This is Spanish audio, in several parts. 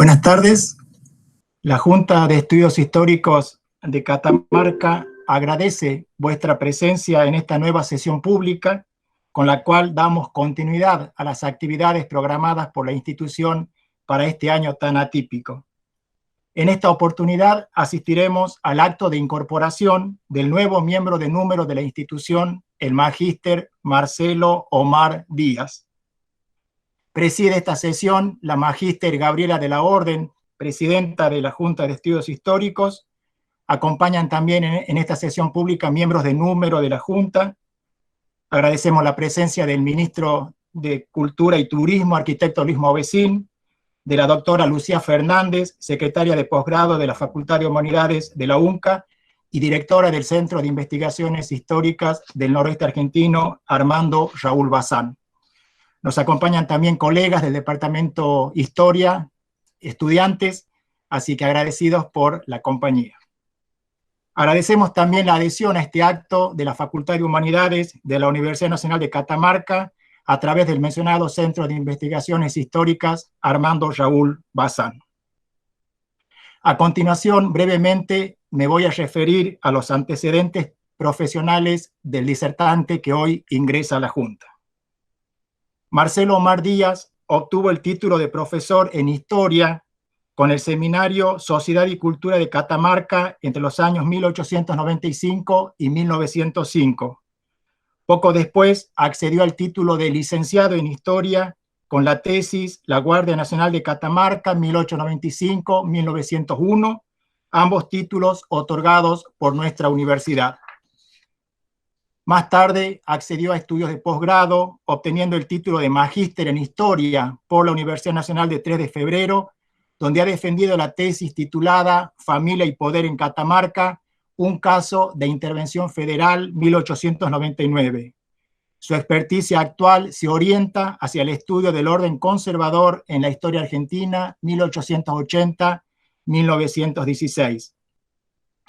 Buenas tardes. La Junta de Estudios Históricos de Catamarca agradece vuestra presencia en esta nueva sesión pública, con la cual damos continuidad a las actividades programadas por la institución para este año tan atípico. En esta oportunidad asistiremos al acto de incorporación del nuevo miembro de número de la institución, el magíster Marcelo Omar Díaz. Preside esta sesión la magíster Gabriela de la Orden, presidenta de la Junta de Estudios Históricos. Acompañan también en esta sesión pública miembros de número de la Junta. Agradecemos la presencia del ministro de Cultura y Turismo, arquitecto Luis Movesín, de la doctora Lucía Fernández, secretaria de posgrado de la Facultad de Humanidades de la UNCA y directora del Centro de Investigaciones Históricas del Noroeste Argentino, Armando Raúl Bazán. Nos acompañan también colegas del Departamento Historia, estudiantes, así que agradecidos por la compañía. Agradecemos también la adhesión a este acto de la Facultad de Humanidades de la Universidad Nacional de Catamarca a través del mencionado Centro de Investigaciones Históricas Armando Raúl Bazán. A continuación, brevemente, me voy a referir a los antecedentes profesionales del disertante que hoy ingresa a la Junta. Marcelo Omar Díaz obtuvo el título de profesor en Historia con el seminario Sociedad y Cultura de Catamarca entre los años 1895 y 1905. Poco después accedió al título de licenciado en Historia con la tesis La Guardia Nacional de Catamarca 1895-1901, ambos títulos otorgados por nuestra universidad. Más tarde accedió a estudios de posgrado, obteniendo el título de magíster en Historia por la Universidad Nacional de 3 de Febrero, donde ha defendido la tesis titulada Familia y Poder en Catamarca, un caso de intervención federal 1899. Su experticia actual se orienta hacia el estudio del orden conservador en la historia argentina 1880-1916.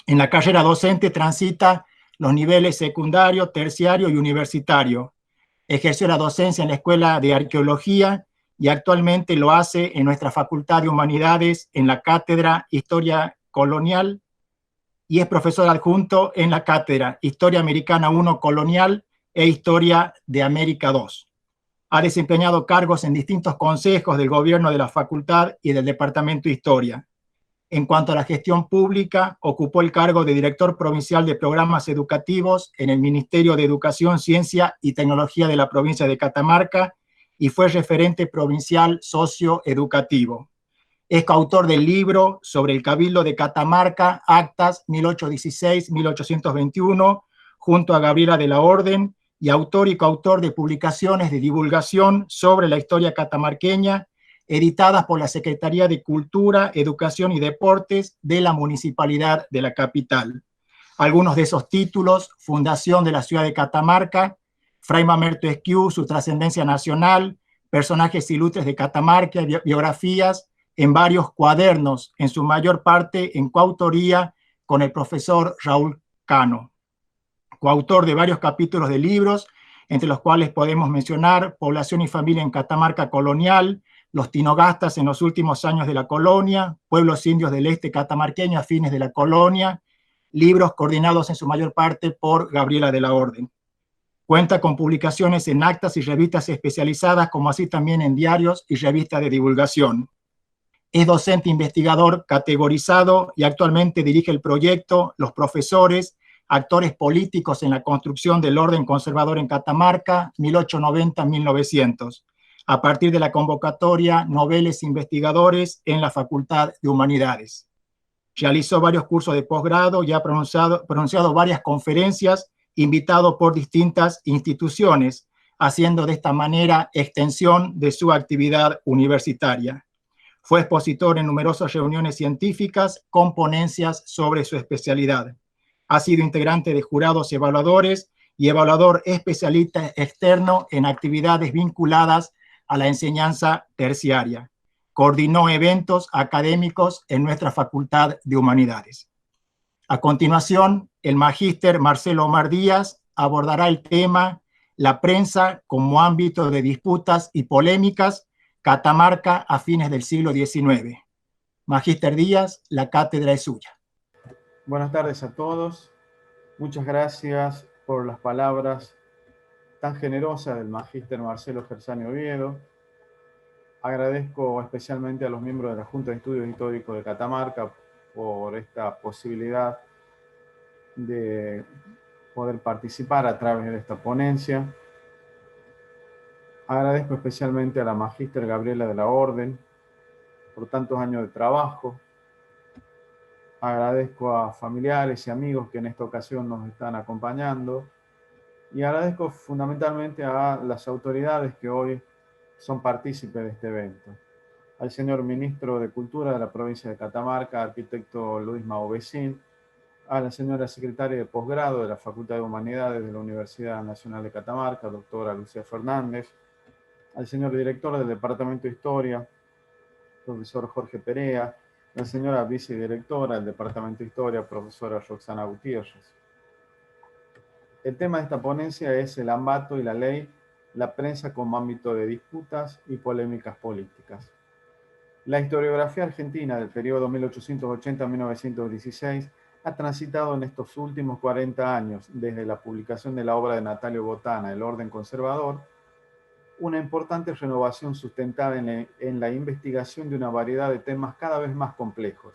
En la carrera docente transita los niveles secundario, terciario y universitario. Ejerció la docencia en la Escuela de Arqueología y actualmente lo hace en nuestra Facultad de Humanidades en la Cátedra Historia Colonial y es profesor adjunto en la Cátedra Historia Americana I Colonial e Historia de América II. Ha desempeñado cargos en distintos consejos del gobierno de la Facultad y del Departamento de Historia. En cuanto a la gestión pública, ocupó el cargo de director provincial de programas educativos en el Ministerio de Educación, Ciencia y Tecnología de la provincia de Catamarca y fue referente provincial socioeducativo. Es coautor del libro sobre el Cabildo de Catamarca, Actas 1816-1821, junto a Gabriela de la Orden, y autor y coautor de publicaciones de divulgación sobre la historia catamarqueña, editadas por la Secretaría de Cultura, Educación y Deportes de la Municipalidad de la capital. Algunos de esos títulos: Fundación de la Ciudad de Catamarca, Fray Mamerto Esquiú, su trascendencia nacional, Personajes ilustres de Catamarca, biografías en varios cuadernos, en su mayor parte en coautoría con el profesor Raúl Cano. Coautor de varios capítulos de libros, entre los cuales podemos mencionar Población y Familia en Catamarca Colonial, Los Tinogastas en los últimos años de la colonia, Pueblos indios del este catamarqueño a fines de la colonia, libros coordinados en su mayor parte por Gabriela de la Orden. Cuenta con publicaciones en actas y revistas especializadas, como así también en diarios y revistas de divulgación. Es docente investigador categorizado y actualmente dirige el proyecto Los Profesores, Actores Políticos en la Construcción del Orden Conservador en Catamarca, 1890-1900. A partir de la convocatoria Noveles Investigadores en la Facultad de Humanidades. Realizó varios cursos de posgrado y ha pronunciado varias conferencias, invitado por distintas instituciones, haciendo de esta manera extensión de su actividad universitaria. Fue expositor en numerosas reuniones científicas con ponencias sobre su especialidad. Ha sido integrante de jurados y evaluadores y evaluador especialista externo en actividades vinculadas a la enseñanza terciaria. Coordinó eventos académicos en nuestra Facultad de Humanidades. A continuación, el magíster Marcelo Omar Díaz abordará el tema La prensa como ámbito de disputas y polémicas, Catamarca a fines del siglo XIX. Magíster Díaz, la cátedra es suya. Buenas tardes a todos. Muchas gracias por las palabras tan generosas del magíster Marcelo Gersani Oviedo. Agradezco especialmente a los miembros de la Junta de Estudios Históricos de Catamarca por esta posibilidad de poder participar a través de esta ponencia. Agradezco especialmente a la magíster Gabriela de la Orden por tantos años de trabajo. Agradezco a familiares y amigos que en esta ocasión nos están acompañando. Y agradezco fundamentalmente a las autoridades que hoy son partícipes de este evento. Al señor Ministro de Cultura de la provincia de Catamarca, arquitecto Luis Mauvecín, a la señora Secretaria de Posgrado de la Facultad de Humanidades de la Universidad Nacional de Catamarca, doctora Lucía Fernández, al señor Director del Departamento de Historia, profesor Jorge Perea, la señora Vicedirectora del Departamento de Historia, profesora Roxana Gutiérrez. El tema de esta ponencia es el ambato y la ley, la prensa como ámbito de disputas y polémicas políticas. La historiografía argentina del periodo 1880-1916 ha transitado en estos últimos 40 años, desde la publicación de la obra de Natalio Botana, El orden conservador, una importante renovación sustentada en la investigación de una variedad de temas cada vez más complejos.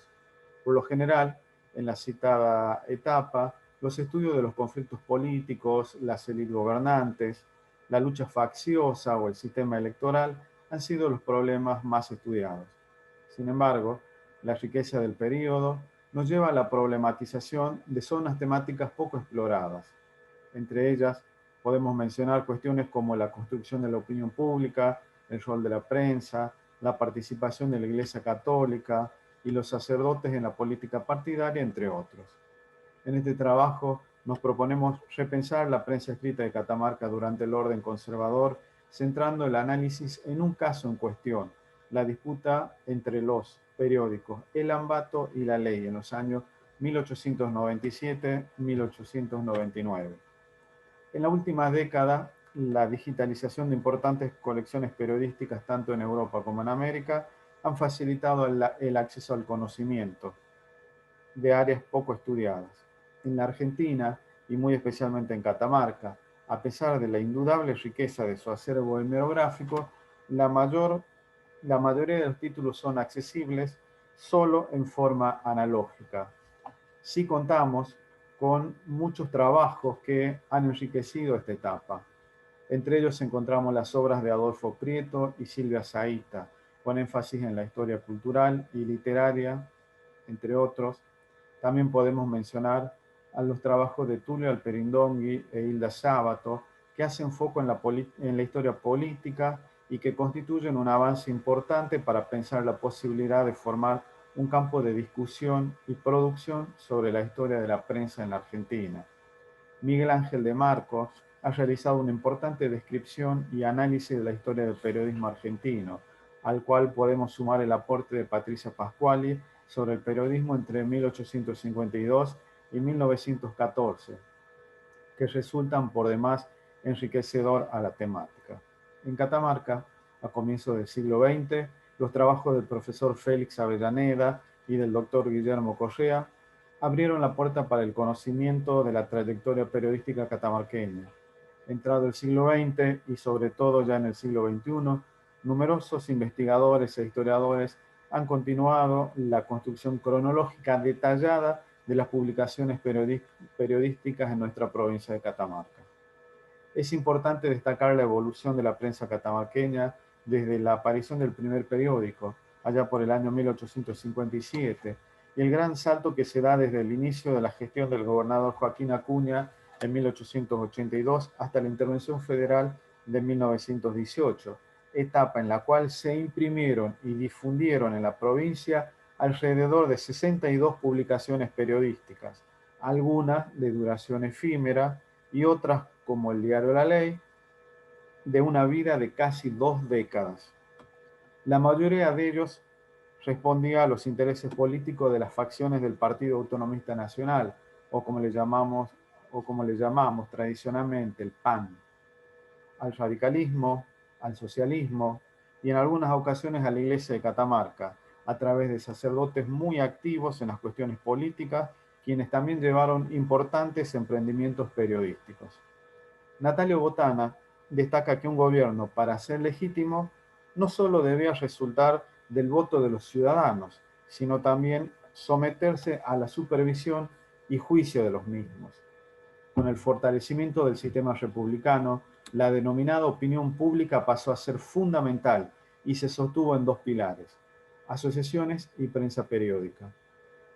Por lo general, en la citada etapa, los estudios de los conflictos políticos, las élites gobernantes, la lucha facciosa o el sistema electoral han sido los problemas más estudiados. Sin embargo, la riqueza del periodo nos lleva a la problematización de zonas temáticas poco exploradas. Entre ellas, podemos mencionar cuestiones como la construcción de la opinión pública, el rol de la prensa, la participación de la Iglesia Católica y los sacerdotes en la política partidaria, entre otros. En este trabajo nos proponemos repensar la prensa escrita de Catamarca durante el orden conservador, centrando el análisis en un caso en cuestión, la disputa entre los periódicos El Ambato y La Ley en los años 1897-1899. En la última década, la digitalización de importantes colecciones periodísticas, tanto en Europa como en América, han facilitado el acceso al conocimiento de áreas poco estudiadas. En la Argentina, y muy especialmente en Catamarca, a pesar de la indudable riqueza de su acervo hemerográfico, la mayoría de los títulos son accesibles solo en forma analógica. Sí contamos con muchos trabajos que han enriquecido esta etapa. Entre ellos encontramos las obras de Adolfo Prieto y Silvia Zaita, con énfasis en la historia cultural y literaria, entre otros. También podemos mencionar a los trabajos de Tulio Alperindongui e Hilda Sábato, que hacen foco en la historia política y que constituyen un avance importante para pensar la posibilidad de formar un campo de discusión y producción sobre la historia de la prensa en la Argentina. Miguel Ángel de Marcos ha realizado una importante descripción y análisis de la historia del periodismo argentino, al cual podemos sumar el aporte de Patricia Pasquali sobre el periodismo entre 1852 y 1914, que resultan por demás enriquecedor a la temática. En Catamarca, a comienzos del siglo XX, los trabajos del profesor Félix Avellaneda y del doctor Guillermo Correa abrieron la puerta para el conocimiento de la trayectoria periodística catamarqueña. Entrado el siglo XX y sobre todo ya en el siglo XXI, numerosos investigadores e historiadores han continuado la construcción cronológica detallada de las publicaciones periodísticas en nuestra provincia de Catamarca. Es importante destacar la evolución de la prensa catamarqueña desde la aparición del primer periódico, allá por el año 1857, y el gran salto que se da desde el inicio de la gestión del gobernador Joaquín Acuña en 1882 hasta la intervención federal de 1918, etapa en la cual se imprimieron y difundieron en la provincia alrededor de 62 publicaciones periodísticas, algunas de duración efímera y otras, como el diario La Ley, de una vida de casi 2 décadas. La mayoría de ellos respondía a los intereses políticos de las facciones del Partido Autonomista Nacional, o como le llamamos tradicionalmente el PAN, al radicalismo, al socialismo y en algunas ocasiones a la Iglesia de Catamarca, a través de sacerdotes muy activos en las cuestiones políticas, quienes también llevaron importantes emprendimientos periodísticos. Natalio Botana destaca que un gobierno, para ser legítimo, no solo debía resultar del voto de los ciudadanos, sino también someterse a la supervisión y juicio de los mismos. Con el fortalecimiento del sistema republicano, la denominada opinión pública pasó a ser fundamental y se sostuvo en dos pilares: asociaciones y prensa periódica.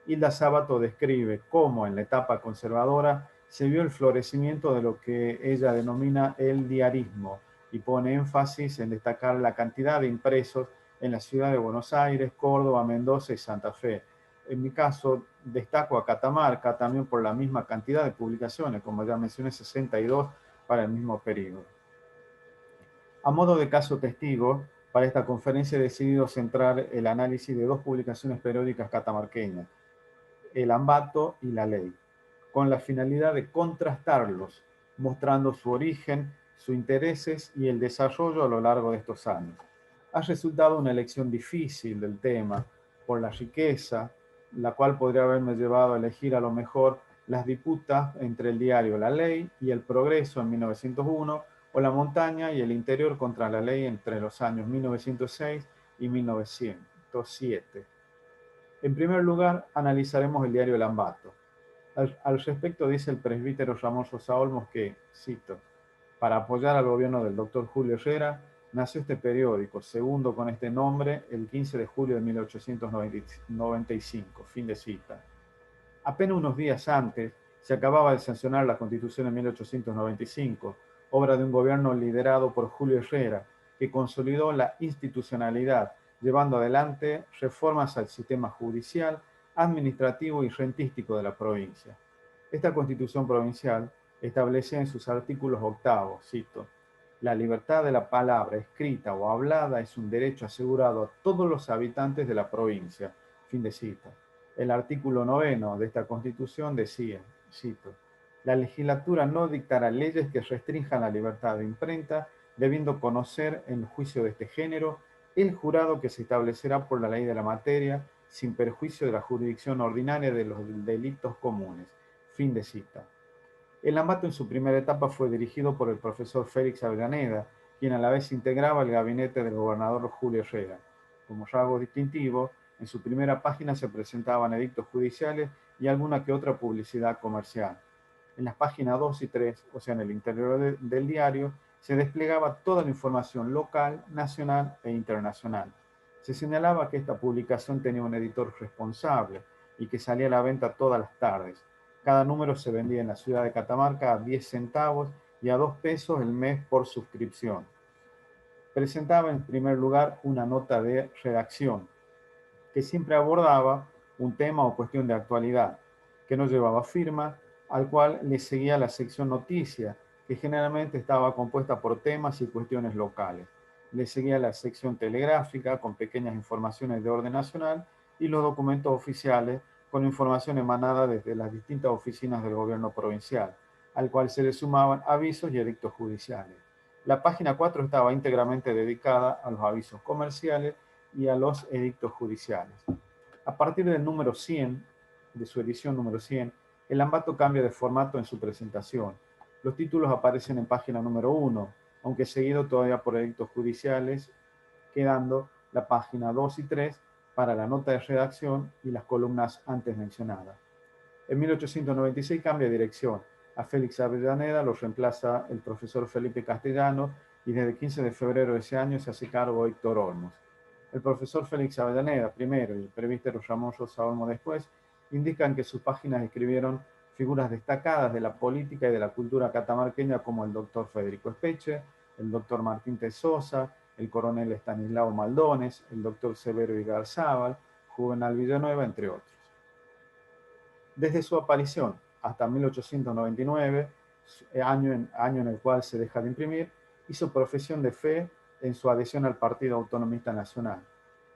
Hilda Sábato describe cómo en la etapa conservadora se vio el florecimiento de lo que ella denomina el diarismo y pone énfasis en destacar la cantidad de impresos en la ciudad de Buenos Aires, Córdoba, Mendoza y Santa Fe. En mi caso, destaco a Catamarca también por la misma cantidad de publicaciones, como ya mencioné, 62 para el mismo periodo. A modo de caso testigo, para esta conferencia he decidido centrar el análisis de dos publicaciones periódicas catamarqueñas, El Ambato y La Ley, con la finalidad de contrastarlos, mostrando su origen, sus intereses y el desarrollo a lo largo de estos años. Ha resultado una elección difícil del tema por la riqueza, la cual podría haberme llevado a elegir a lo mejor las disputas entre el diario La Ley y El Progreso en 1901 o La Montaña y El Interior contra la Ley entre los años 1906 y 1907. En primer lugar, analizaremos el diario El Ambato. Al respecto dice el presbítero Ramón Rosa Olmos que, cito, para apoyar al gobierno del doctor Julio Herrera, nació este periódico, segundo con este nombre, el 15 de julio de 1895, fin de cita. Apenas unos días antes, se acababa de sancionar la Constitución de 1895, obra de un gobierno liderado por Julio Herrera, que consolidó la institucionalidad, llevando adelante reformas al sistema judicial, administrativo y rentístico de la provincia. Esta Constitución provincial establecía en sus artículos octavos, cito, la libertad de la palabra escrita o hablada es un derecho asegurado a todos los habitantes de la provincia, fin de cita. El artículo 9 de esta Constitución decía, cito, la legislatura no dictará leyes que restrinjan la libertad de imprenta, debiendo conocer en el juicio de este género el jurado que se establecerá por la ley de la materia, sin perjuicio de la jurisdicción ordinaria de los delitos comunes. Fin de cita. El Ambato en su primera etapa fue dirigido por el profesor Félix Avellaneda, quien a la vez integraba el gabinete del gobernador Julio Herrera. Como rasgo distintivo, en su primera página se presentaban edictos judiciales y alguna que otra publicidad comercial. En las páginas 2 y 3, o sea, en el interior del diario, se desplegaba toda la información local, nacional e internacional. Se señalaba que esta publicación tenía un editor responsable y que salía a la venta todas las tardes. Cada número se vendía en la ciudad de Catamarca a 10 centavos y a 2 pesos el mes por suscripción. Presentaba en primer lugar una nota de redacción, que siempre abordaba un tema o cuestión de actualidad, que no llevaba firma, al cual le seguía la sección noticias, que generalmente estaba compuesta por temas y cuestiones locales. Le seguía la sección telegráfica, con pequeñas informaciones de orden nacional, y los documentos oficiales, con información emanada desde las distintas oficinas del gobierno provincial, al cual se le sumaban avisos y edictos judiciales. La página 4 estaba íntegramente dedicada a los avisos comerciales y a los edictos judiciales. A partir del número 100, de su edición número 100, el Ambato cambia de formato en su presentación. Los títulos aparecen en página número 1, aunque seguido todavía por edictos judiciales, quedando la página 2 y 3 para la nota de redacción y las columnas antes mencionadas. En 1896 cambia de dirección. A Félix Avellaneda lo reemplaza el profesor Felipe Castellano y desde el 15 de febrero de ese año se hace cargo Héctor Olmos. El profesor Félix Avellaneda primero y el presbítero Ramón Rosa Olmos después indican que sus páginas escribieron figuras destacadas de la política y de la cultura catamarqueña como el doctor Federico Espeche, el doctor Martín Tesosa, el coronel Estanislao Maldones, el doctor Severo Igarzábal, Juvenal Villanueva, entre otros. Desde su aparición hasta 1899, año en el cual se deja de imprimir, hizo profesión de fe en su adhesión al Partido Autonomista Nacional,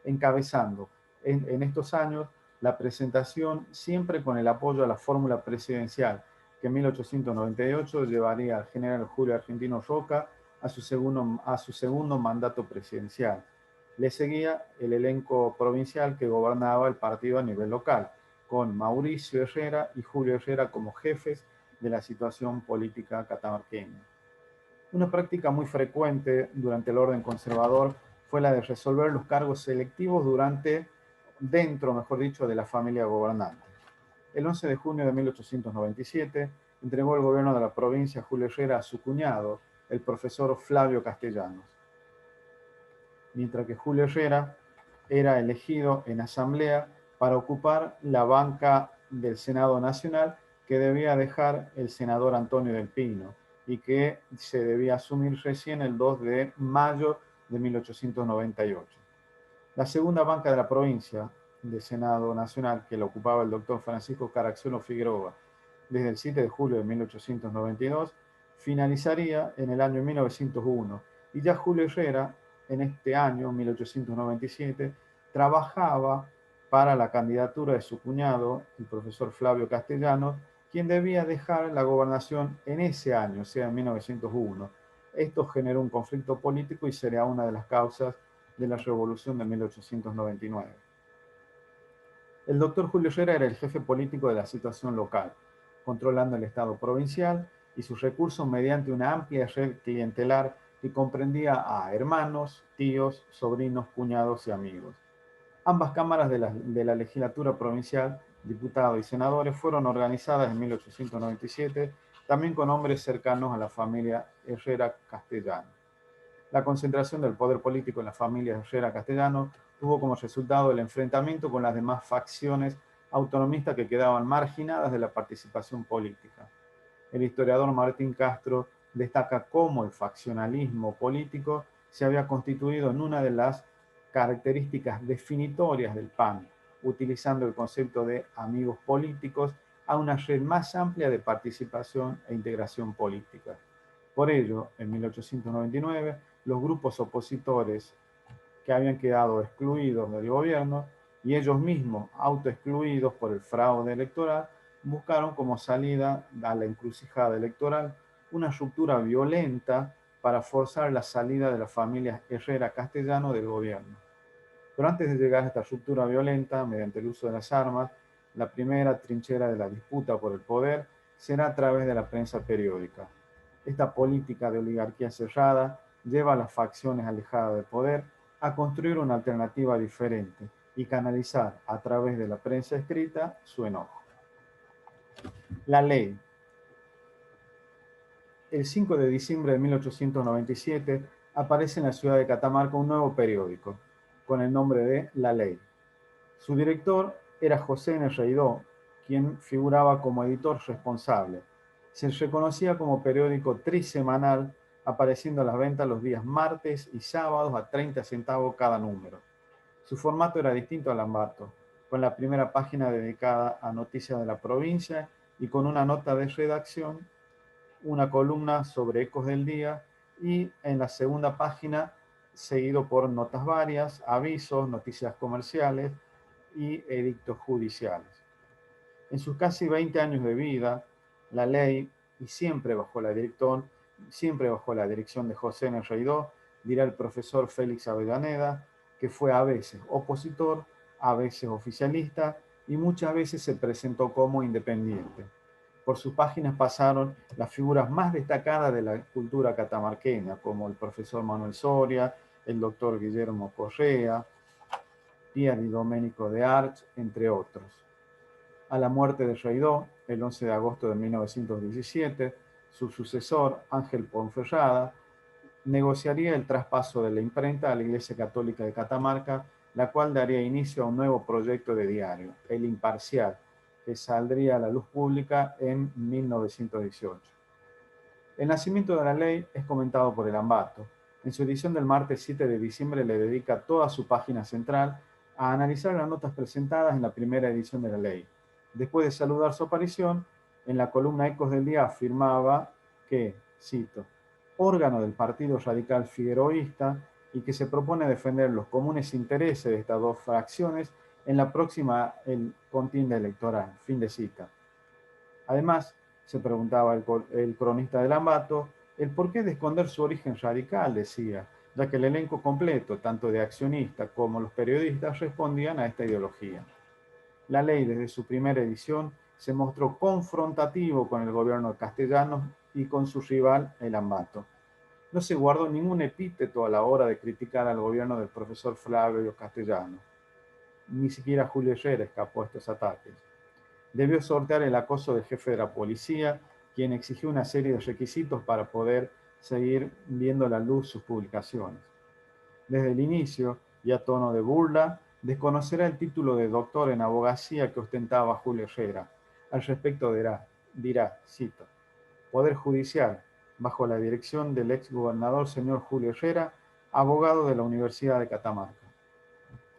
encabezando en estos años la presentación siempre con el apoyo a la fórmula presidencial que en 1898 llevaría al general Julio Argentino Roca a su segundo mandato presidencial. Le seguía el elenco provincial que gobernaba el partido a nivel local, con Mauricio Herrera y Julio Herrera como jefes de la situación política catamarqueña. Una práctica muy frecuente durante el orden conservador fue la de resolver los cargos selectivos dentro, mejor dicho, de la familia gobernante. El 11 de junio de 1897 entregó el gobierno de la provincia Julio Herrera a su cuñado, el profesor Flavio Castellanos, mientras que Julio Herrera era elegido en asamblea para ocupar la banca del Senado Nacional que debía dejar el senador Antonio del Pino y que se debía asumir recién el 2 de mayo de 1898. La segunda banca de la provincia del Senado Nacional, que la ocupaba el doctor Francisco Caracciolo Figueroa desde el 7 de julio de 1892, finalizaría en el año 1901 y ya Julio Herrera, en este año 1897, trabajaba para la candidatura de su cuñado, el profesor Flavio Castellanos, quien debía dejar la gobernación en ese año, o sea, en 1901. Esto generó un conflicto político y sería una de las causas de la Revolución de 1899. El doctor Julio Herrera era el jefe político de la situación local, controlando el Estado provincial y sus recursos mediante una amplia red clientelar que comprendía a hermanos, tíos, sobrinos, cuñados y amigos. Ambas cámaras de la legislatura provincial, diputados y senadores, fueron organizadas en 1897, también con hombres cercanos a la familia Herrera Castellano. La concentración del poder político en la familia Herrera Castellano tuvo como resultado el enfrentamiento con las demás facciones autonomistas que quedaban marginadas de la participación política. El historiador Martín Castro destaca cómo el faccionalismo político se había constituido en una de las características definitorias del PAN, utilizando el concepto de amigos políticos a una red más amplia de participación e integración política. Por ello, en 1899, los grupos opositores que habían quedado excluidos del gobierno y ellos mismos autoexcluidos por el fraude electoral, buscaron como salida a la encrucijada electoral una ruptura violenta para forzar la salida de la familia Herrera Castellano del gobierno. Pero antes de llegar a esta ruptura violenta, mediante el uso de las armas, la primera trinchera de la disputa por el poder será a través de la prensa periódica. Esta política de oligarquía cerrada lleva a las facciones alejadas del poder a construir una alternativa diferente y canalizar a través de la prensa escrita su enojo. La ley. El 5 de diciembre de 1897 aparece en la ciudad de Catamarca un nuevo periódico con el nombre de La Ley. Su director era José N. Reidó, quien figuraba como editor responsable. Se reconocía como periódico trisemanal, apareciendo a las ventas los días martes y sábados a 30 centavos cada número. Su formato era distinto al Lambarto, con la primera página dedicada a noticias de la provincia y con una nota de redacción, una columna sobre ecos del día y en la segunda página seguido por notas varias, avisos, noticias comerciales y edictos judiciales. En sus casi 20 años de vida, La Ley, y siempre bajo la dirección de José N. Reidó, dirá el profesor Félix Avellaneda, que fue a veces opositor, a veces oficialista y muchas veces se presentó como independiente. Por sus páginas pasaron las figuras más destacadas de la cultura catamarqueña, como el profesor Manuel Soria, el doctor Guillermo Correa, Pier y Domenico de Arch, entre otros. A la muerte de Reidó, el 11 de agosto de 1917, su sucesor, Ángel Ponferrada, negociaría el traspaso de la imprenta a la Iglesia Católica de Catamarca, la cual daría inicio a un nuevo proyecto de diario, El Imparcial, que saldría a la luz pública en 1918. El nacimiento de La Ley es comentado por el Ambato. En su edición del martes 7 de diciembre le dedica toda su página central a analizar las notas presentadas en la primera edición de La Ley. Después de saludar su aparición, en la columna Ecos del Día afirmaba que, cito, órgano del Partido Radical Figueroísta y que se propone defender los comunes intereses de estas dos fracciones en la próxima contienda electoral. Fin de cita. Además, se preguntaba el cronista del Ambato, el porqué de esconder su origen radical, decía, ya que el elenco completo, tanto de accionistas como los periodistas, respondían a esta ideología. La ley, desde su primera edición, se mostró confrontativo con el gobierno de Castellanos y con su rival, el Ambato. No se guardó ningún epíteto a la hora de criticar al gobierno del profesor Flavio Castellanos. Ni siquiera Julio Herrera escapó a estos ataques. Debió sortear el acoso del jefe de la policía, quien exigió una serie de requisitos para poder seguir viendo a la luz sus publicaciones. Desde el inicio, y a tono de burla, desconocerá el título de doctor en abogacía que ostentaba Julio Herrera. Al respecto dirá, cito, Poder Judicial, bajo la dirección del ex gobernador señor Julio Herrera, abogado de la Universidad de Catamarca.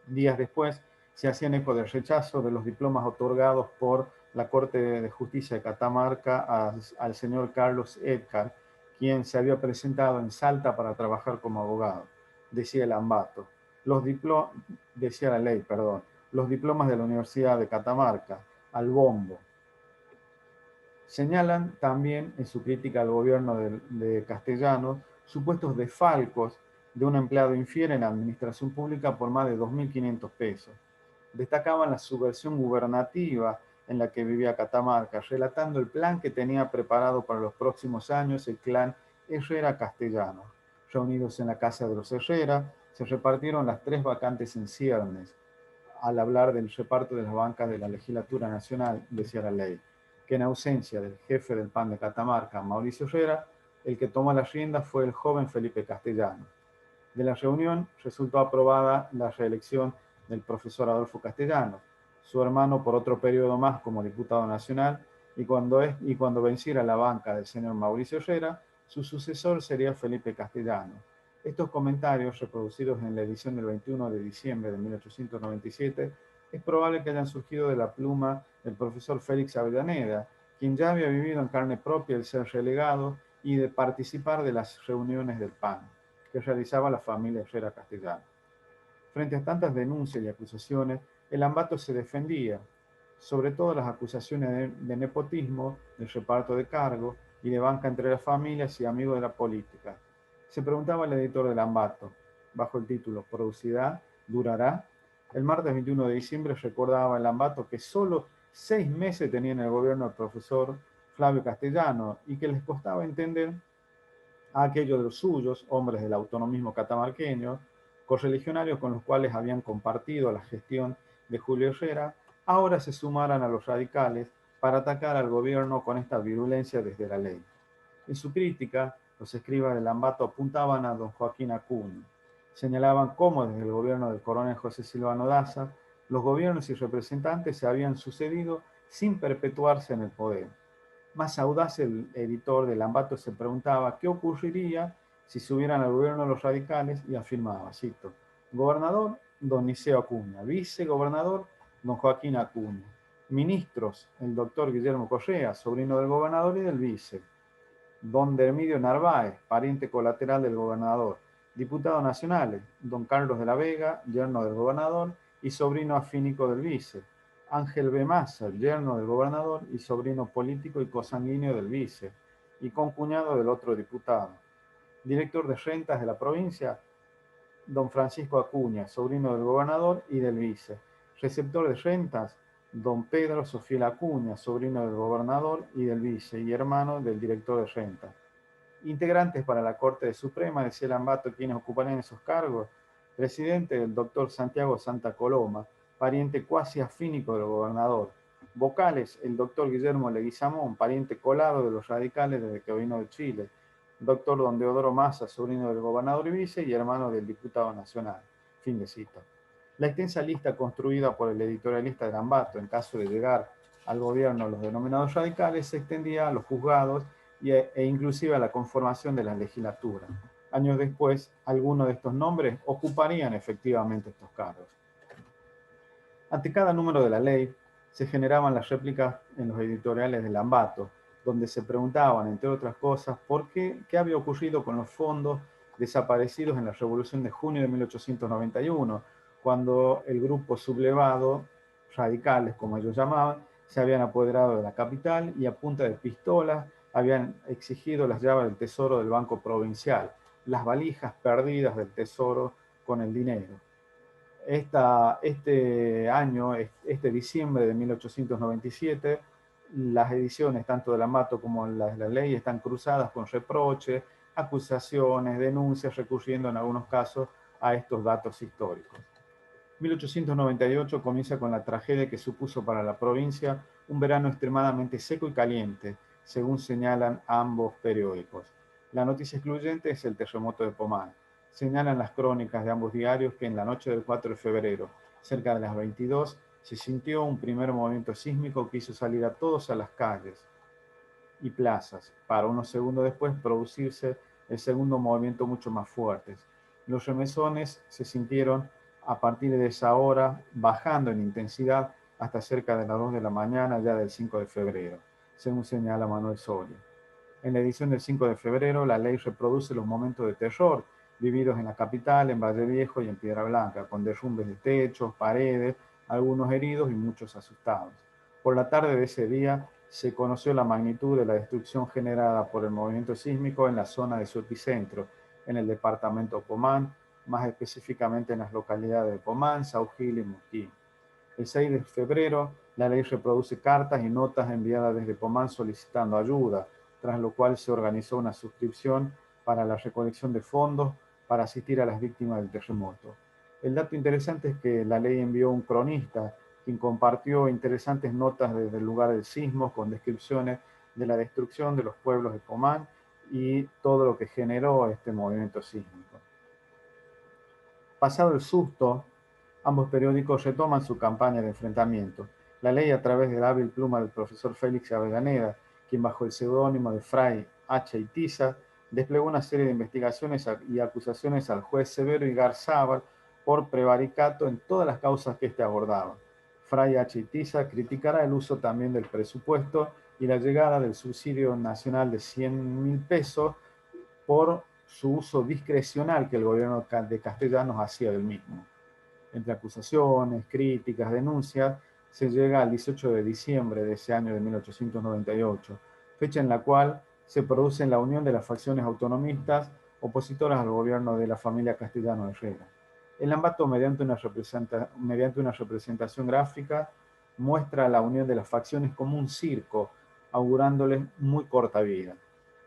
Días después, se hacían eco del rechazo de los diplomas otorgados por la Corte de Justicia de Catamarca al señor Carlos Edgar, quien se había presentado en Salta para trabajar como abogado. Decía el Ambato. Decía la ley, perdón. Los diplomas de la Universidad de Catamarca, al bombo. Señalan también en su crítica al gobierno de Castellanos supuestos desfalcos de un empleado infiel en la administración pública por más de 2.500 pesos. Destacaban la subversión gubernativa en la que vivía Catamarca, relatando el plan que tenía preparado para los próximos años el clan Herrera Castellano. Reunidos en la casa de los Herrera, se repartieron las 3 vacantes en ciernes. Al hablar del reparto de las bancas de la legislatura nacional, decía la ley, que en ausencia del jefe del PAN de Catamarca, Mauricio Herrera, el que tomó las riendas fue el joven Felipe Castellano. De la reunión resultó aprobada la reelección del profesor Adolfo Castellanos, su hermano por otro periodo más como diputado nacional, y cuando venciera la banca del señor Mauricio Herrera, su sucesor sería Felipe Castellanos. Estos comentarios, reproducidos en la edición del 21 de diciembre de 1897, es probable que hayan surgido de la pluma del profesor Félix Avellaneda, quien ya había vivido en carne propia el ser relegado y de participar de las reuniones del PAN que realizaba la familia Herrera Castellano. Frente a tantas denuncias y acusaciones, el Ambato se defendía, sobre todo las acusaciones de nepotismo, del reparto de cargos y de banca entre las familias y amigos de la política. Se preguntaba el editor del Ambato, bajo el título ¿Producirá? ¿Durará? El martes 21 de diciembre recordaba el Ambato que solo 6 meses tenía en el gobierno el profesor Flavio Castellano y que les costaba entender a aquellos de los suyos, hombres del autonomismo catamarqueño, correligionarios con los cuales habían compartido la gestión de Julio Herrera, ahora se sumaran a los radicales para atacar al gobierno con esta virulencia desde la ley. En su crítica, los escribas del Ambato apuntaban a don Joaquín Acuña. Señalaban cómo desde el gobierno del coronel José Silvano Daza, los gobiernos y representantes se habían sucedido sin perpetuarse en el poder. Más audaz, el editor del Ambato se preguntaba qué ocurriría si subieran al gobierno los radicales y afirmaba, cito, gobernador, don Niceo Acuña, vicegobernador, don Joaquín Acuña, ministros, el doctor Guillermo Correa, sobrino del gobernador y del vice, don Dermidio Narváez, pariente colateral del gobernador, diputados nacionales, don Carlos de la Vega, yerno del gobernador y sobrino afínico del vice, Ángel B. Massa, yerno del gobernador y sobrino político y cosanguíneo del vice, y concuñado del otro diputado. Director de rentas de la provincia, don Francisco Acuña, sobrino del gobernador y del vice. Receptor de rentas, don Pedro Sofiel Acuña, sobrino del gobernador y del vice, y hermano del director de rentas. Integrantes para la Corte Suprema, decía el Ambato, quienes ocuparían esos cargos, presidente el doctor Santiago Santa Coloma, pariente cuasi afínico del gobernador. Vocales, el doctor Guillermo Leguizamón, pariente colado de los radicales desde que vino de Chile. Doctor don Deodoro Massa, sobrino del gobernador y vice y hermano del diputado nacional. Fin de cita. La extensa lista construida por el editorialista del Ambato, en caso de llegar al gobierno los denominados radicales, se extendía a los juzgados e inclusive a la conformación de la legislatura. Años después, algunos de estos nombres ocuparían efectivamente estos cargos. Ante cada número de la ley, se generaban las réplicas en los editoriales del Ambato, donde se preguntaban, entre otras cosas, qué había ocurrido con los fondos desaparecidos en la Revolución de junio de 1891, cuando el grupo sublevado, radicales como ellos llamaban, se habían apoderado de la capital y a punta de pistolas habían exigido las llaves del tesoro del Banco Provincial, las valijas perdidas del tesoro con el dinero. Este diciembre de 1897, las ediciones tanto del Ambato como las de la Ley están cruzadas con reproches, acusaciones, denuncias, recurriendo en algunos casos a estos datos históricos. 1898 comienza con la tragedia que supuso para la provincia un verano extremadamente seco y caliente, según señalan ambos periódicos. La noticia excluyente es el terremoto de Pomán. Señalan las crónicas de ambos diarios que en la noche del 4 de febrero, cerca de las 22, se sintió un primer movimiento sísmico que hizo salir a todos a las calles y plazas, para unos segundos después producirse el segundo movimiento mucho más fuerte. Los remesones se sintieron a partir de esa hora, bajando en intensidad hasta cerca de las 2 de la mañana ya del 5 de febrero, según señala Manuel Soria. En la edición del 5 de febrero, la ley reproduce los momentos de terror vividos en la capital, en Valle Viejo y en Piedra Blanca, con derrumbes de techos, paredes, algunos heridos y muchos asustados. Por la tarde de ese día se conoció la magnitud de la destrucción generada por el movimiento sísmico en la zona de su epicentro, en el departamento Pomán, más específicamente en las localidades de Pomán, Saugil y Musquí. El 6 de febrero, la ley reproduce cartas y notas enviadas desde Pomán solicitando ayuda, tras lo cual se organizó una suscripción para la recolección de fondos para asistir a las víctimas del terremoto. El dato interesante es que la ley envió un cronista, quien compartió interesantes notas desde el lugar del sismo con descripciones de la destrucción de los pueblos de Pomán y todo lo que generó este movimiento sísmico. Pasado el susto, ambos periódicos retoman su campaña de enfrentamiento. La ley, a través de la hábil pluma del profesor Félix Avellaneda, quien bajo el seudónimo de Fray H. Itiza, desplegó una serie de investigaciones y acusaciones al juez Severo Igarzábal por prevaricato en todas las causas que éste abordaba. Fray H. Itiza criticará el uso también del presupuesto y la llegada del subsidio nacional de 100.000 pesos por su uso discrecional que el gobierno de Castellanos hacía del mismo. Entre acusaciones, críticas, denuncias, se llega al 18 de diciembre de ese año de 1898, fecha en la cual se produce la unión de las facciones autonomistas opositoras al gobierno de la familia Castellano Herrera. El Ambato, mediante una representación gráfica, muestra la unión de las facciones como un circo, augurándoles muy corta vida.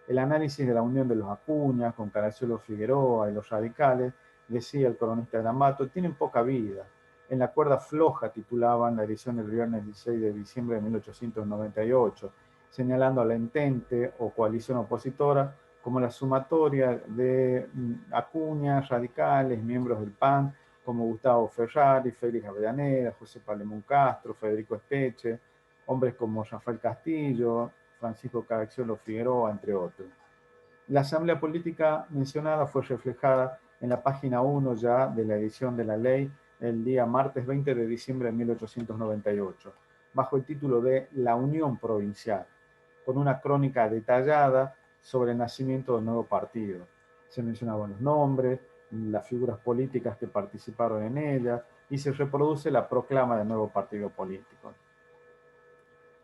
El análisis de la unión de los Acuña con Caracciolo Figueroa y los radicales, decía el cronista de Ambato, tienen poca vida. En la cuerda floja titulaban la edición del viernes 16 de diciembre de 1898, señalando a la entente o coalición opositora como la sumatoria de Acuña, radicales, miembros del PAN, como Gustavo Ferrari, Félix Avellaneda, José Palemón Castro, Federico Espeche, hombres como Rafael Castillo, Francisco Caracciolo Figueroa, entre otros. La asamblea política mencionada fue reflejada en la página 1 ya de la edición de la ley el día martes 20 de diciembre de 1898, bajo el título de La Unión Provincial, con una crónica detallada sobre el nacimiento del nuevo partido. Se mencionaban los nombres, las figuras políticas que participaron en ella y se reproduce la proclama del nuevo partido político.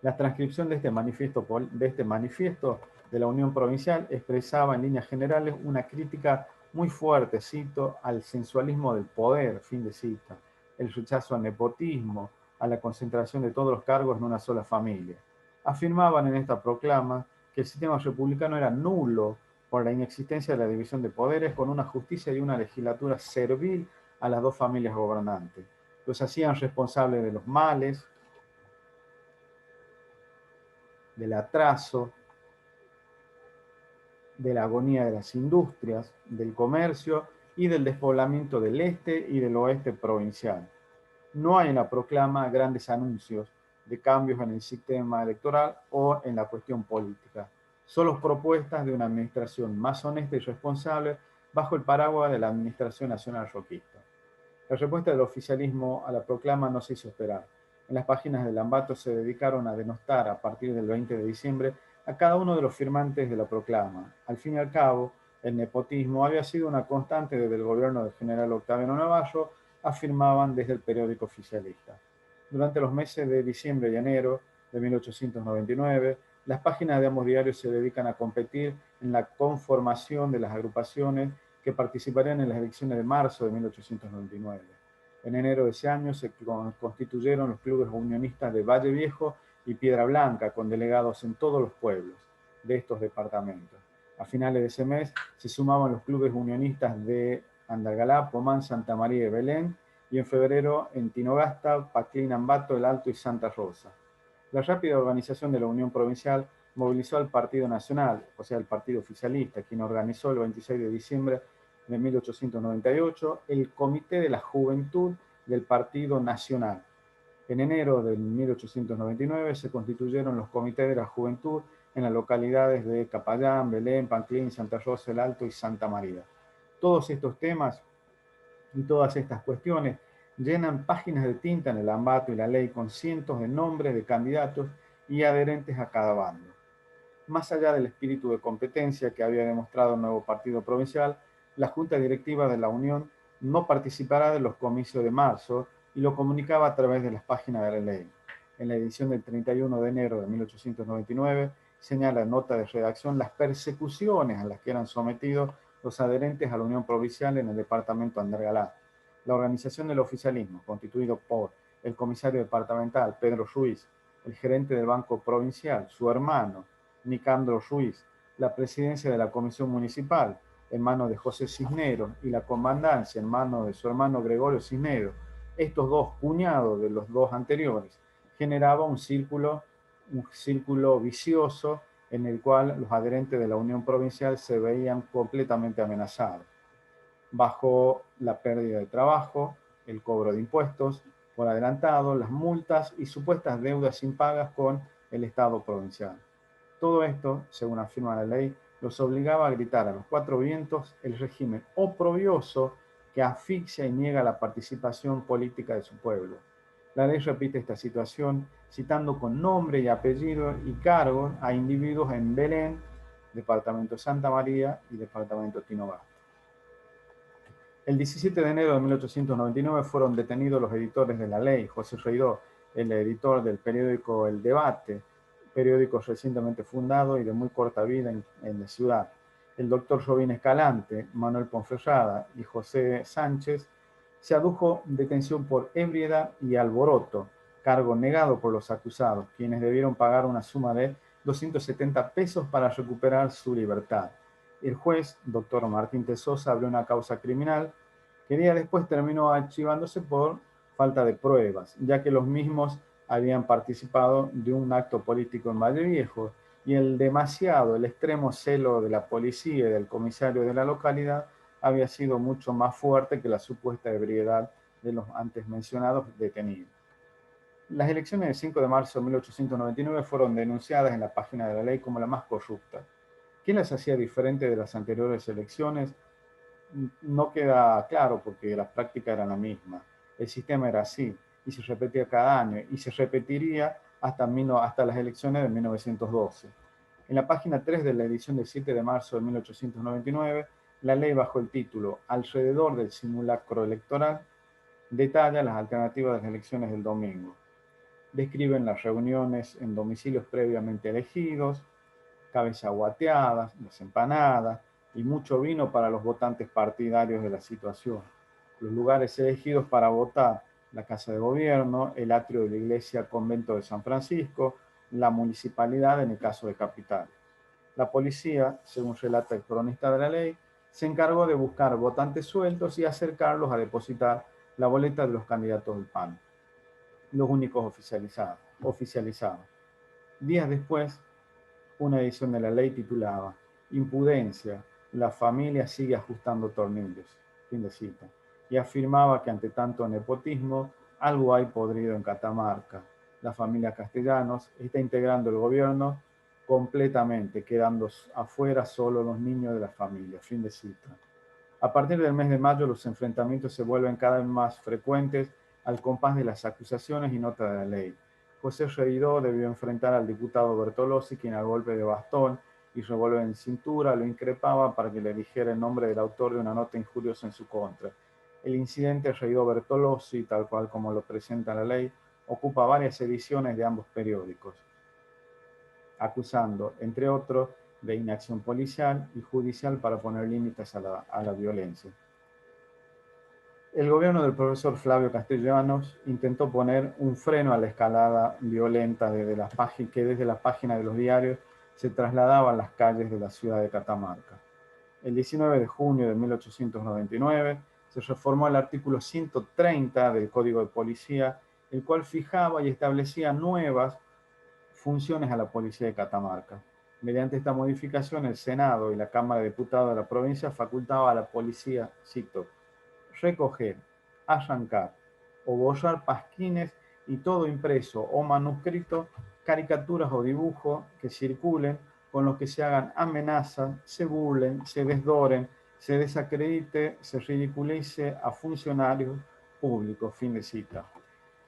La transcripción de este manifiesto de la Unión Provincial expresaba en líneas generales una crítica muy fuerte, cito, al sensualismo del poder, fin de cita, el rechazo al nepotismo, a la concentración de todos los cargos en una sola familia. Afirmaban en esta proclama que el sistema republicano era nulo por la inexistencia de la división de poderes, con una justicia y una legislatura servil a las dos familias gobernantes. Los hacían responsables de los males, del atraso, de la agonía de las industrias, del comercio y del despoblamiento del este y del oeste provincial. No hay en la proclama grandes anuncios de cambios en el sistema electoral o en la cuestión política, solo propuestas de una administración más honesta y responsable bajo el paraguas de la Administración Nacional Roquista. La respuesta del oficialismo a la proclama no se hizo esperar. En las páginas del Ambato se dedicaron a denostar a partir del 20 de diciembre a cada uno de los firmantes de la proclama. Al fin y al cabo, el nepotismo había sido una constante desde el gobierno del general Octaviano Navarro, afirmaban desde el periódico oficialista. Durante los meses de diciembre y enero de 1899, las páginas de ambos diarios se dedican a competir en la conformación de las agrupaciones que participarían en las elecciones de marzo de 1899. En enero de ese año se constituyeron los clubes unionistas de Valle Viejo y Piedra Blanca, con delegados en todos los pueblos de estos departamentos. A finales de ese mes se sumaban los clubes unionistas de Andalgalá, Pomán, Santa María y Belén, y en febrero en Tinogasta, Paclín, Ambato, El Alto y Santa Rosa. La rápida organización de la Unión Provincial movilizó al Partido Nacional, o sea, el Partido Oficialista, quien organizó el 26 de diciembre de 1898 el Comité de la Juventud del Partido Nacional. En enero de 1899 se constituyeron los comités de la juventud en las localidades de Capayán, Belén, Panclín, Santa Rosa, El Alto y Santa María. Todos estos temas y todas estas cuestiones llenan páginas de tinta en el Ambato y la ley con cientos de nombres de candidatos y adherentes a cada bando. Más allá del espíritu de competencia que había demostrado el nuevo partido provincial, la Junta Directiva de la Unión no participará de los comicios de marzo y lo comunicaba a través de las páginas de la ley. En la edición del 31 de enero de 1899 señala en nota de redacción las persecuciones a las que eran sometidos los adherentes a la Unión Provincial en el departamento Andalgalá. La organización del oficialismo, constituido por el comisario departamental Pedro Ruiz, el gerente del Banco Provincial, su hermano Nicandro Ruiz, la presidencia de la Comisión Municipal en manos de José Cisneros y la comandancia en manos de su hermano Gregorio Cisneros, estos dos cuñados de los dos anteriores, generaba un círculo vicioso en el cual los adherentes de la Unión Provincial se veían completamente amenazados, bajo la pérdida de trabajo, el cobro de impuestos por adelantado, las multas y supuestas deudas impagas con el Estado provincial. Todo esto, según afirma la ley, los obligaba a gritar a los cuatro vientos el régimen oprobioso que asfixia y niega la participación política de su pueblo. La ley repite esta situación citando con nombre y apellido y cargo a individuos en Belén, departamento Santa María y departamento Tinogasta. El 17 de enero de 1899 fueron detenidos los editores de la ley, José Reidó, el editor del periódico El Debate, periódico recientemente fundado y de muy corta vida en la ciudad, el doctor Robín Escalante, Manuel Ponferrada y José Sánchez. Se adujo detención por ebriedad y alboroto, cargo negado por los acusados, quienes debieron pagar una suma de 270 pesos para recuperar su libertad. El juez, doctor Martín Tesosa, abrió una causa criminal que días después terminó archivándose por falta de pruebas, ya que los mismos habían participado de un acto político en Valle Viejo y el extremo celo de la policía y del comisario de la localidad había sido mucho más fuerte que la supuesta ebriedad de los antes mencionados detenidos. Las elecciones del 5 de marzo de 1899 fueron denunciadas en la página de la ley como la más corrupta. ¿Qué las hacía diferente de las anteriores elecciones? No queda claro porque la práctica era la misma. El sistema era así y se repetía cada año y se repetiría hasta las elecciones de 1912. En la página 3 de la edición del 7 de marzo de 1899, la ley bajo el título Alrededor del simulacro electoral detalla las alternativas de las elecciones del domingo. Describen las reuniones en domicilios previamente elegidos, cabezas guateadas, las empanadas y mucho vino para los votantes partidarios de la situación. Los lugares elegidos para votar: la Casa de Gobierno, el atrio de la Iglesia Convento de San Francisco, la municipalidad en el caso de Capital. La policía, según relata el cronista de la ley, se encargó de buscar votantes sueltos y acercarlos a depositar la boleta de los candidatos del PAN, los únicos oficializados. Días después, una edición de la ley titulaba Impudencia, la familia sigue ajustando tornillos, fin de cita, y afirmaba que ante tanto nepotismo algo hay podrido en Catamarca. La familia Castellanos está integrando el gobierno completamente, quedando afuera solo los niños de la familia, fin de cita. A partir del mes de mayo los enfrentamientos se vuelven cada vez más frecuentes al compás de las acusaciones y notas de la ley. José Reidó debió enfrentar al diputado Bertolozzi, quien a golpe de bastón y revólver en cintura lo increpaba para que le dijera el nombre del autor de una nota injuriosa en su contra. El incidente Reidó-Bertolozzi, tal cual como lo presenta la ley, ocupa varias ediciones de ambos periódicos, acusando, entre otros, de inacción policial y judicial para poner límites a la violencia. El gobierno del profesor Flavio Castellanos intentó poner un freno a la escalada violenta que desde la página de los diarios se trasladaba a las calles de la ciudad de Catamarca. El 19 de junio de 1899 se reformó el artículo 130 del Código de Policía, el cual fijaba y establecía nuevas funciones a la policía de Catamarca. Mediante esta modificación, el Senado y la Cámara de Diputados de la provincia facultaba a la policía, cito, recoger, arrancar o borrar pasquines y todo impreso o manuscrito, caricaturas o dibujos que circulen con los que se hagan amenazas, se burlen, se desdoren, se desacredite, se ridiculice a funcionarios públicos. Fin de cita.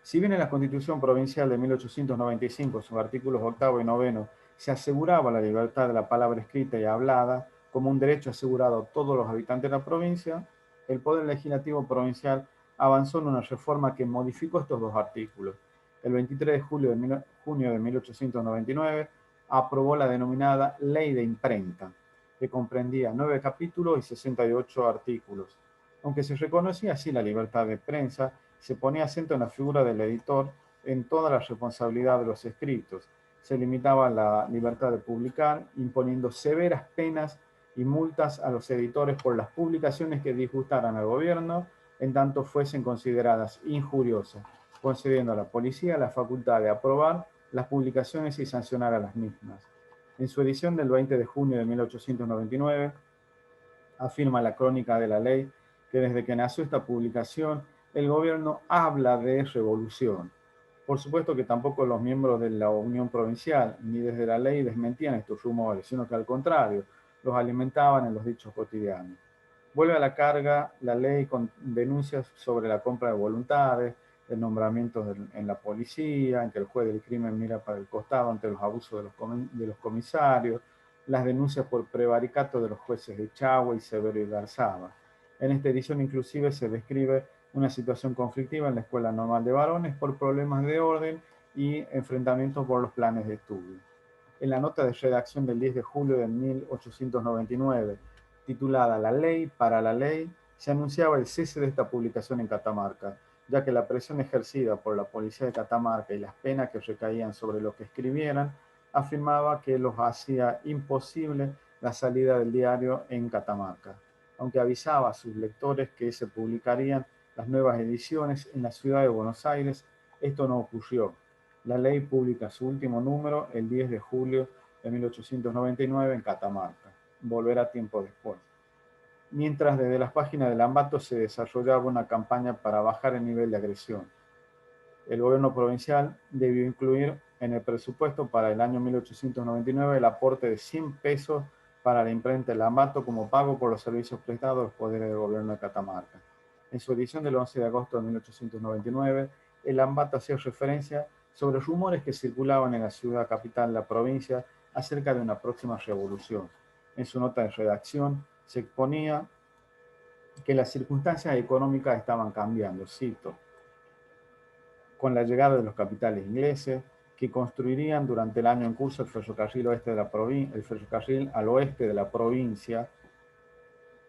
Si bien en la Constitución Provincial de 1895, sus artículos 8 y 9, se aseguraba la libertad de la palabra escrita y hablada como un derecho asegurado a todos los habitantes de la provincia, el Poder Legislativo Provincial avanzó en una reforma que modificó estos dos artículos. El 23 de junio de 1899 aprobó la denominada Ley de Imprenta, que comprendía 9 capítulos y 68 artículos. Aunque se reconocía así la libertad de prensa, se ponía acento en la figura del editor en toda la responsabilidad de los escritos. Se limitaba la libertad de publicar, imponiendo severas penas y multas a los editores por las publicaciones que disgustaran al gobierno, en tanto fuesen consideradas injuriosas, concediendo a la policía la facultad de aprobar las publicaciones y sancionar a las mismas. En su edición del 20 de junio de 1899, afirma la Crónica de la Ley que desde que nació esta publicación, el gobierno habla de revolución. Por supuesto que tampoco los miembros de la Unión Provincial ni desde la ley desmentían estos rumores, sino que al contrario, los alimentaban en los dichos cotidianos. Vuelve a la carga la ley con denuncias sobre la compra de voluntades, el nombramiento en la policía, en que el juez del crimen mira para el costado ante los abusos de los comisarios, las denuncias por prevaricato de los jueces de Chagua y Severo y Garzaba. En esta edición inclusive se describe una situación conflictiva en la Escuela Normal de Varones por problemas de orden y enfrentamientos por los planes de estudio. En la nota de redacción del 10 de julio de 1899, titulada La Ley para la Ley, se anunciaba el cese de esta publicación en Catamarca, ya que la presión ejercida por la policía de Catamarca y las penas que recaían sobre los que escribieran afirmaba que los hacía imposible la salida del diario en Catamarca, aunque avisaba a sus lectores que se publicarían las nuevas ediciones en la ciudad de Buenos Aires. Esto no ocurrió. La ley publica su último número el 10 de julio de 1899 en Catamarca. Volverá tiempo después. Mientras desde las páginas del Ambato se desarrollaba una campaña para bajar el nivel de agresión. El gobierno provincial debió incluir en el presupuesto para el año 1899 el aporte de 100 pesos para la imprenta El Ambato como pago por los servicios prestados a los poderes del gobierno de Catamarca. En su edición del 11 de agosto de 1899, El Ambato hacía referencia sobre rumores que circulaban en la ciudad capital de la provincia acerca de una próxima revolución. En su nota de redacción se exponía que las circunstancias económicas estaban cambiando, cito, con la llegada de los capitales ingleses, que construirían durante el año en curso el ferrocarril al oeste de la provincia,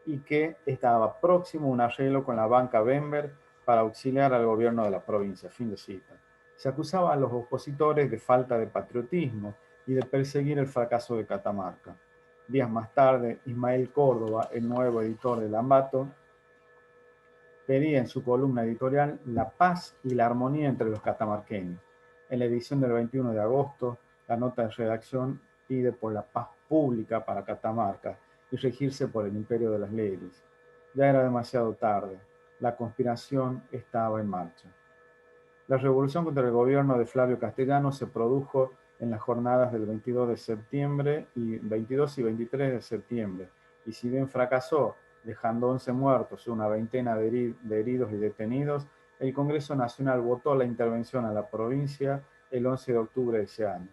y que estaba próximo un arreglo con la banca Bember para auxiliar al gobierno de la provincia. Fin de cita. Se acusaba a los opositores de falta de patriotismo y de perseguir el fracaso de Catamarca. Días más tarde, Ismael Córdoba, el nuevo editor del Ambato, pedía en su columna editorial la paz y la armonía entre los catamarqueños. En la edición del 21 de agosto, la nota de redacción pide por la paz pública para Catamarca y regirse por el imperio de las leyes. Ya era demasiado tarde. La conspiración estaba en marcha. La revolución contra el gobierno de Flavio Castellanos se produjo en las jornadas del 22 de septiembre y 22 y 23 de septiembre, y si bien fracasó, dejando 11 muertos y una veintena de heridos y detenidos, el Congreso Nacional votó la intervención a la provincia el 11 de octubre de ese año.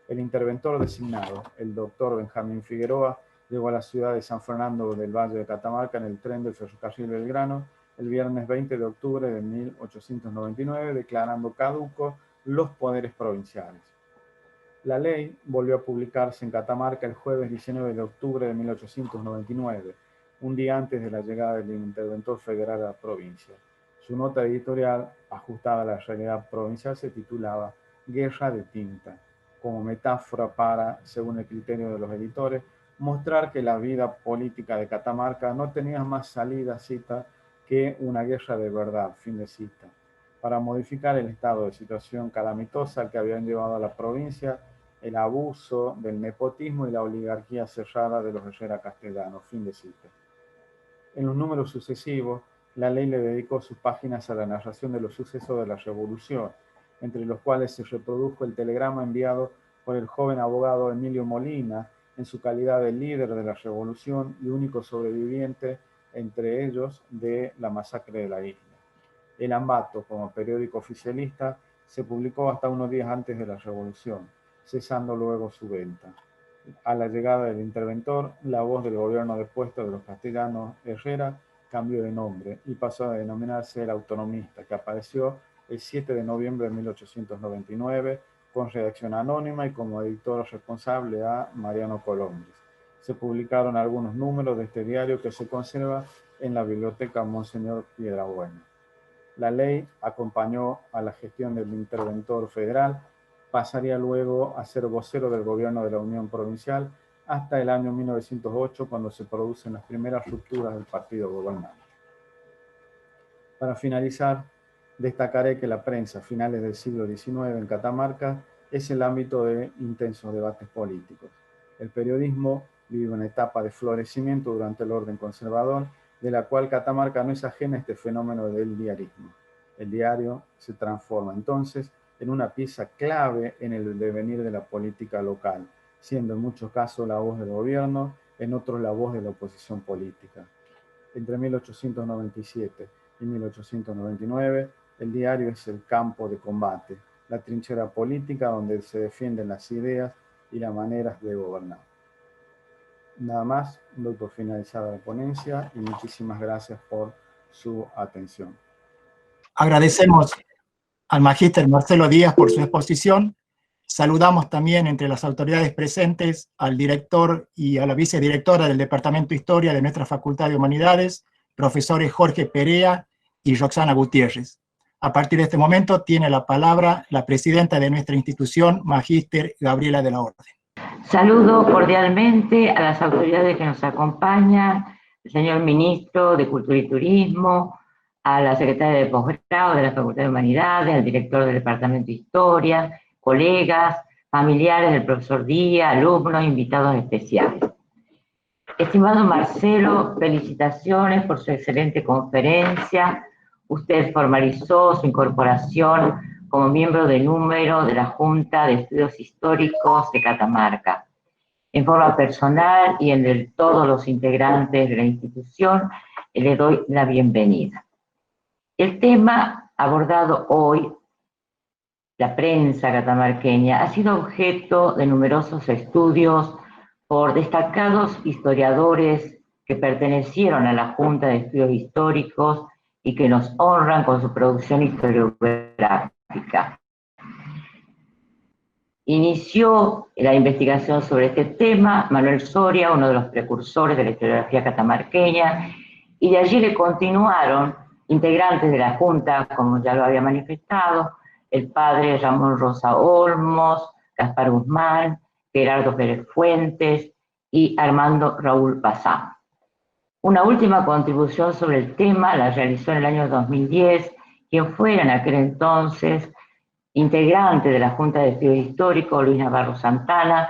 El interventor designado, el doctor Benjamín Figueroa, llegó a la ciudad de San Fernando del Valle de Catamarca en el tren del ferrocarril Belgrano el viernes 20 de octubre de 1899, declarando caducos los poderes provinciales. La ley volvió a publicarse en Catamarca el jueves 19 de octubre de 1899, un día antes de la llegada del interventor federal a la provincia. Su nota editorial, ajustada a la realidad provincial, se titulaba Guerra de Tinta, como metáfora para, según el criterio de los editores, mostrar que la vida política de Catamarca no tenía más salida, cita, que una guerra de verdad, fin de cita, para modificar el estado de situación calamitosa al que habían llevado a la provincia el abuso del nepotismo y la oligarquía cerrada de los Herrera castellanos, fin de cita. En los números sucesivos, la ley le dedicó sus páginas a la narración de los sucesos de la Revolución, entre los cuales se reprodujo el telegrama enviado por el joven abogado Emilio Molina, en su calidad de líder de la Revolución y único sobreviviente, entre ellos, de la masacre de la isla. El Ambato, como periódico oficialista, se publicó hasta unos días antes de la Revolución, cesando luego su venta. A la llegada del interventor, la voz del gobierno depuesto de los castellanos Herrera cambió de nombre y pasó a denominarse El Autonomista, que apareció el 7 de noviembre de 1899 con redacción anónima y como editor responsable a Mariano Colombres. Se publicaron algunos números de este diario que se conserva en la biblioteca Monseñor Piedrabuena. La ley acompañó a la gestión del interventor federal, pasaría luego a ser vocero del gobierno de la Unión Provincial hasta el año 1908, cuando se producen las primeras rupturas del partido gobernante. Para finalizar, destacaré que la prensa a finales del siglo XIX en Catamarca es el ámbito de intensos debates políticos. El periodismo vive una etapa de florecimiento durante el orden conservador, de la cual Catamarca no es ajena a este fenómeno del diarismo. El diario se transforma entonces en una pieza clave en el devenir de la política local, siendo en muchos casos la voz del gobierno, en otros la voz de la oposición política. Entre 1897 y 1899, el diario es el campo de combate, la trinchera política donde se defienden las ideas y las maneras de gobernar. Nada más, doy por finalizada la ponencia y muchísimas gracias por su atención. Agradecemos al magíster Marcelo Díaz por su exposición. Saludamos también entre las autoridades presentes al director y a la vicedirectora del Departamento de Historia de nuestra Facultad de Humanidades, profesores Jorge Perea y Roxana Gutiérrez. A partir de este momento tiene la palabra la presidenta de nuestra institución, magíster Gabriela de la Orden. Saludo cordialmente a las autoridades que nos acompañan, el señor ministro de Cultura y Turismo, a la secretaria de posgrado de la Facultad de Humanidades, al director del Departamento de Historia, colegas, familiares del profesor Díaz, alumnos, invitados especiales. Estimado Marcelo, felicitaciones por su excelente conferencia. Usted formalizó su incorporación como miembro de número de la Junta de Estudios Históricos de Catamarca. En forma personal y en de todos los integrantes de la institución, le doy la bienvenida. El tema abordado hoy, la prensa catamarqueña, ha sido objeto de numerosos estudios por destacados historiadores que pertenecieron a la Junta de Estudios Históricos y que nos honran con su producción historiográfica. Inició la investigación sobre este tema Manuel Soria, uno de los precursores de la historiografía catamarqueña, y de allí le continuaron integrantes de la Junta, como ya lo había manifestado, el padre Ramón Rosa Olmos, Gaspar Guzmán, Gerardo Pérez Fuentes y Armando Raúl Bazán. Una última contribución sobre el tema la realizó en el año 2010, quien fuera en aquel entonces integrante de la Junta de Estudios Históricos, Luis Navarro Santana,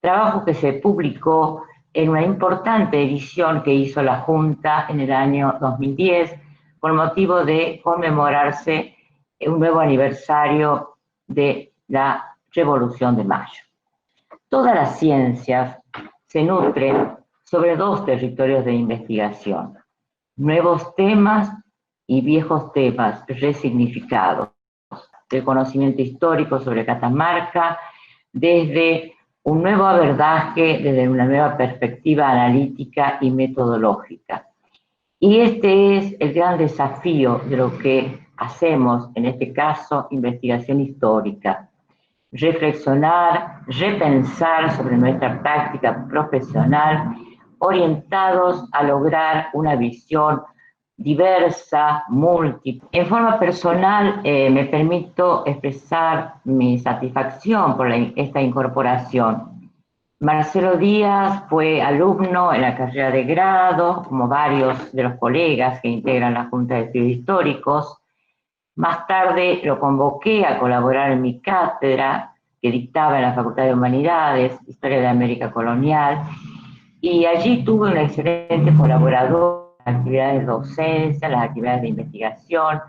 trabajo que se publicó en una importante edición que hizo la Junta en el año 2010, con motivo de conmemorarse un nuevo aniversario de la Revolución de Mayo. Todas las ciencias se nutren sobre dos territorios de investigación, nuevos temas y viejos temas resignificados, del conocimiento histórico sobre Catamarca, desde un nuevo abordaje, desde una nueva perspectiva analítica y metodológica. Y este es el gran desafío de lo que hacemos, en este caso, investigación histórica. reflexionar, repensar sobre nuestra práctica profesional, orientados a lograr una visión diversa, múltiple. En forma personal, me permito expresar mi satisfacción por esta incorporación. Marcelo Díaz fue alumno en la carrera de grado, como varios de los colegas que integran la Junta de Estudios Históricos. Más tarde lo convoqué a colaborar en mi cátedra, que dictaba en la Facultad de Humanidades, Historia de América Colonial, y allí tuve un excelente colaborador en las actividades de docencia, las actividades de investigación,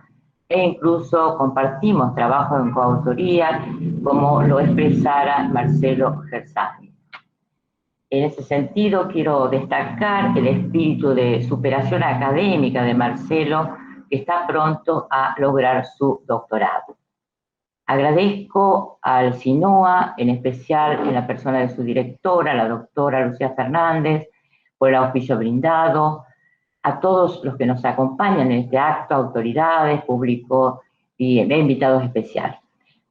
e incluso compartimos trabajo en coautoría, como lo expresara Marcelo Gersani. En ese sentido, quiero destacar el espíritu de superación académica de Marcelo, que está pronto a lograr su doctorado. Agradezco al SINOA, en especial en la persona de su directora, la doctora Lucía Fernández, por el auspicio brindado, a todos los que nos acompañan en este acto, autoridades, público y invitados especiales.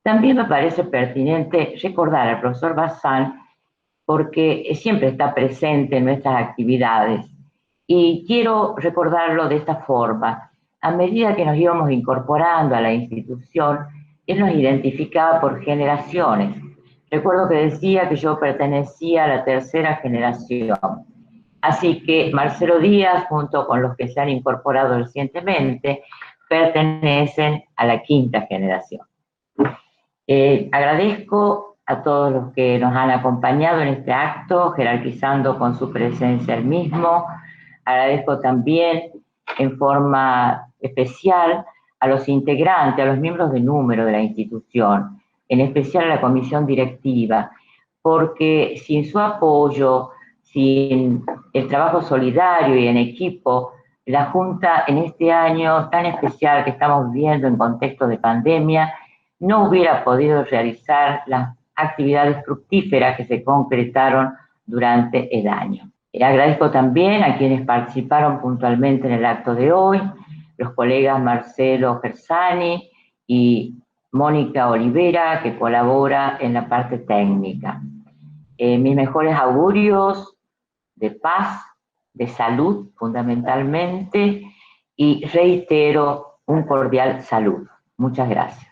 También me parece pertinente recordar al profesor Bazán, porque siempre está presente en nuestras actividades. Y quiero recordarlo de esta forma. A medida que nos íbamos incorporando a la institución, él nos identificaba por generaciones. Recuerdo que decía que yo pertenecía a la tercera generación. Así que Marcelo Díaz, junto con los que se han incorporado recientemente, pertenecen a la quinta generación. Agradezco a todos los que nos han acompañado en este acto, jerarquizando con su presencia el mismo. Agradezco también en forma especial a los integrantes, a los miembros de número de la institución, en especial a la comisión directiva, porque sin su apoyo, sin el trabajo solidario y en equipo, la Junta en este año tan especial que estamos viviendo en contexto de pandemia, no hubiera podido realizar las actividades fructíferas que se concretaron durante el año. Agradezco también a quienes participaron puntualmente en el acto de hoy, los colegas Marcelo Gersani y Mónica Olivera, que colabora en la parte técnica. Mis mejores augurios de paz, de salud fundamentalmente, y reitero un cordial saludo. Muchas gracias.